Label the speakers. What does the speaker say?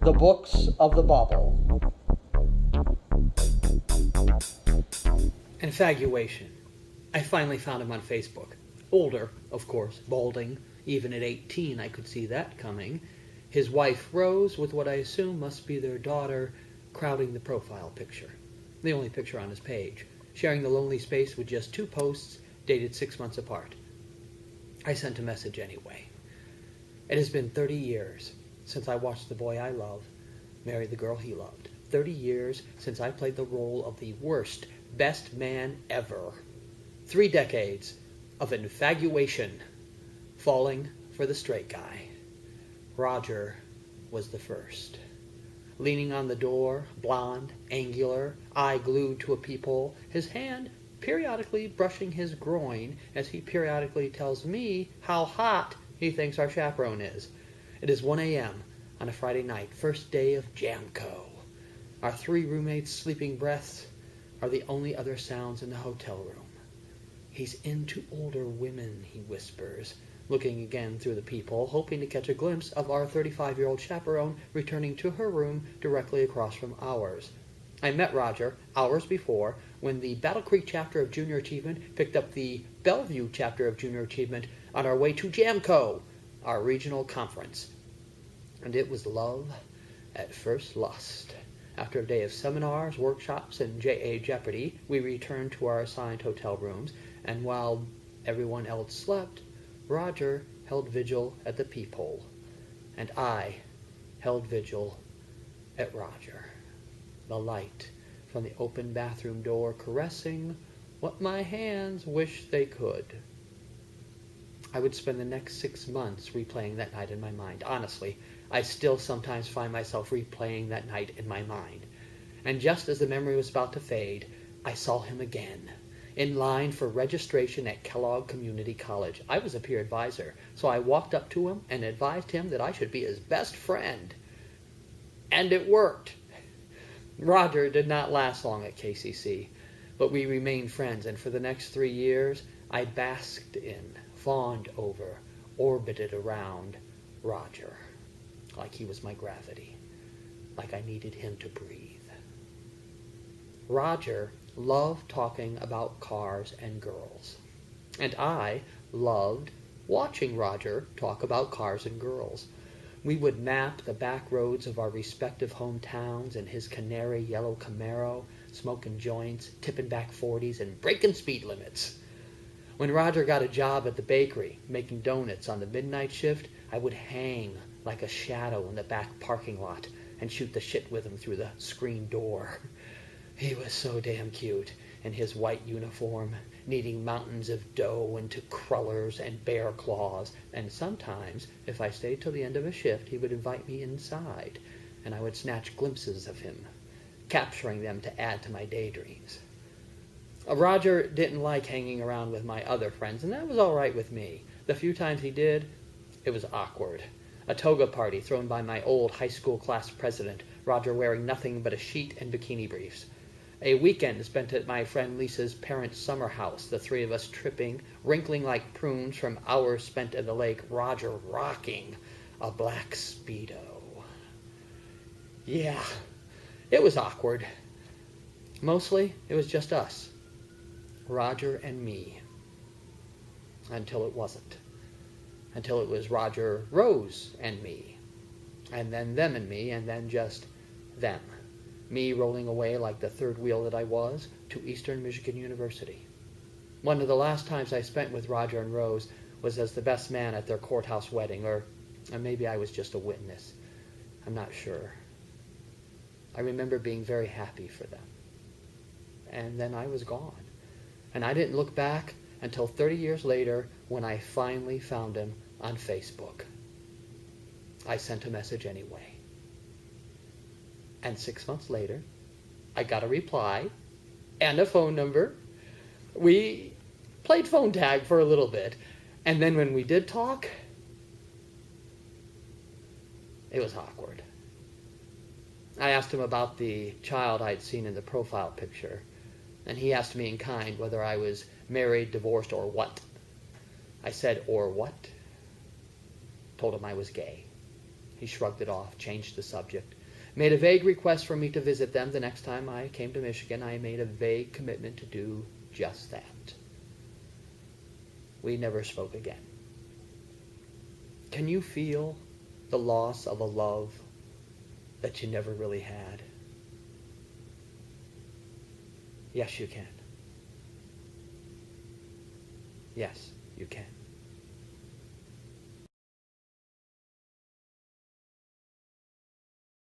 Speaker 1: The Books of the Boble.
Speaker 2: Infaguation. I finally found him on Facebook. Older, of course, balding. Even at 18 I could see that coming. His wife Rose, with what I assume must be their daughter, crowding the profile picture. The only picture on his page. Sharing the lonely space with just 2 posts dated 6 months apart. I sent a message anyway. It has been 30 years since I watched the boy I love marry the girl he loved. 30 years since I played the role of the worst, best man ever. 3 decades of infaguation, falling for the straight guy. Roger was the first. Leaning on the door, blonde, angular, eye glued to a peephole, his hand periodically brushing his groin as he periodically tells me how hot he thinks our chaperone is. It is 1 a.m. on a Friday night, first day of Jamco. Our 3 roommates' sleeping breaths are the only other sounds in the hotel room. He's into older women, he whispers, looking again through the peephole, hoping to catch a glimpse of our 35-year-old chaperone returning to her room directly across from ours. I met Roger hours before when the Battle Creek chapter of Junior Achievement picked up the Bellevue chapter of Junior Achievement on our way to Jamco, our regional conference. And it was love at first lust. After a day of seminars, workshops, and JA Jeopardy, we returned to our assigned hotel rooms, and while everyone else slept, Roger held vigil at the peephole, and I held vigil at Roger. The light from the open bathroom door caressing what my hands wish they could. I would spend the next 6 months replaying that night in my mind. Honestly, I still sometimes find myself replaying that night in my mind. And just as the memory was about to fade, I saw him again, in line for registration at Kellogg Community College. I was a peer advisor, so I walked up to him and advised him that I should be his best friend. And it worked. Roger did not last long at KCC, but we remained friends, and for the next 3 years, I basked in, fawned over, orbited around Roger, like he was my gravity, like I needed him to breathe. Roger loved talking about cars and girls, and I loved watching Roger talk about cars and girls. We would map the back roads of our respective hometowns in his canary yellow Camaro, smoking joints, tipping back 40s, and breaking speed limits. When Roger got a job at the bakery, making donuts on the midnight shift, I would hang like a shadow in the back parking lot and shoot the shit with him through the screen door. He was so damn cute in his white uniform, kneading mountains of dough into crullers and bear claws, and sometimes, if I stayed till the end of a shift, he would invite me inside, and I would snatch glimpses of him, capturing them to add to my daydreams. Roger didn't like hanging around with my other friends, and that was all right with me. The few times he did, it was awkward. A toga party thrown by my old high school class president, Roger wearing nothing but a sheet and bikini briefs. A weekend spent at my friend Lisa's parents' summer house, the 3 of us tripping, wrinkling like prunes from hours spent at the lake, Roger rocking a black Speedo. Yeah, it was awkward. Mostly, it was just us, Roger and me, until it wasn't. Until it was Roger, Rose, and me, and then them and me, and then just them. Me rolling away like the third wheel that I was to Eastern Michigan University. One of the last times I spent with Roger and Rose was as the best man at their courthouse wedding, or maybe I was just a witness. I'm not sure. I remember being very happy for them. And then I was gone. And I didn't look back until 30 years later when I finally found him on Facebook. I sent a message anyway. And 6 months later, I got a reply and a phone number. We played phone tag for a little bit. And then when we did talk, it was awkward. I asked him about the child I'd seen in the profile picture, and he asked me in kind whether I was married, divorced, or what. I said, or what? Told him I was gay. He shrugged it off, changed the subject, made a vague request for me to visit them the next time I came to Michigan. I made a vague commitment to do just that. We never spoke again. Can you feel the loss of a love that you never really had? Yes, you can. Yes, you can.